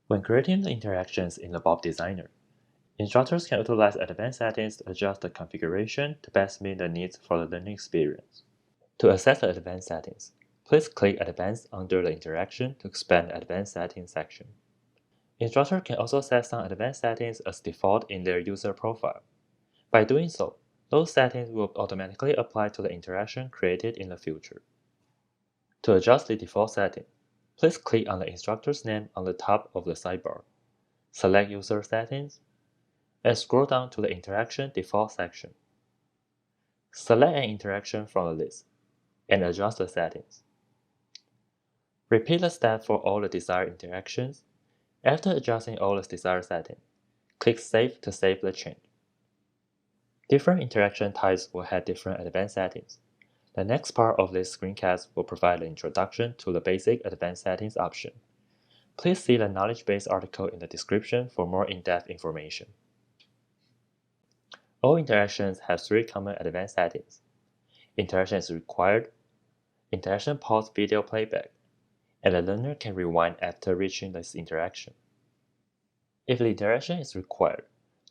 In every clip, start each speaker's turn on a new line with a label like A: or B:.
A: When creating the interactions in the Bob Designer, instructors can utilize advanced settings to adjust the configuration to best meet the needs for the learning experience. To access the advanced settings, please click Advanced under the interaction to expand the Advanced Settings section. Instructors can also set some advanced settings as default in their user profile. By doing so, those settings will automatically apply to the interaction created in the future. To adjust the default setting, please click on the instructor's name on the top of the sidebar. Select User Settings, and scroll down to the Interaction Default section. Select an interaction from the list, and adjust the settings. Repeat the step for all the desired interactions. After adjusting all the desired settings, click Save to save the change. Different interaction types will have different advanced settings. The next part of this screencast will provide an introduction to the basic advanced settings option. Please see the knowledge base article in the description for more in-depth information. All interactions have 3 common advanced settings. Interaction is required, interaction pause video playback, and the learner can rewind after reaching this interaction. If the interaction is required,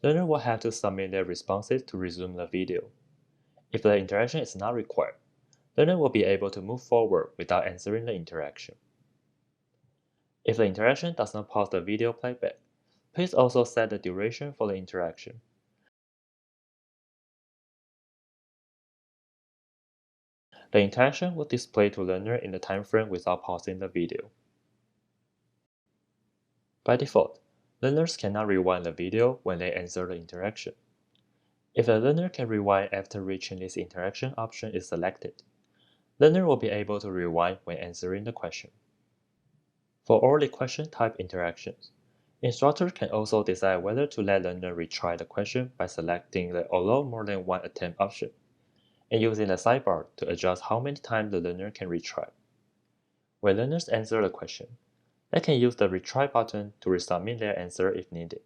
A: learner will have to submit their responses to resume the video. If the interaction is not required, learner will be able to move forward without answering the interaction. If the interaction does not pause the video playback, please also set the duration for the interaction. The interaction will display to learner in the time frame without pausing the video. By default, learners cannot rewind the video when they answer the interaction. If the learner can rewind after reaching this interaction option is selected, learner will be able to rewind when answering the question. For all the question type interactions, instructors can also decide whether to let learner retry the question by selecting the Allow more than one attempt option, and using the sidebar to adjust how many times the learner can retry. When learners answer the question, they can use the Retry button to resubmit their answer if needed.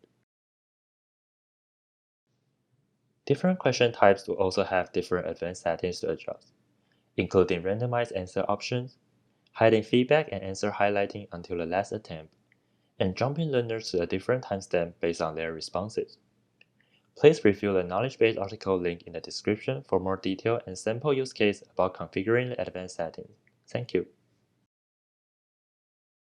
A: Different question types will also have different advanced settings to adjust, including randomized answer options, hiding feedback and answer highlighting until the last attempt, and jumping learners to a different timestamp based on their responses. Please review the knowledge base article link in the description for more detail and sample use case about configuring the advanced settings. Thank you.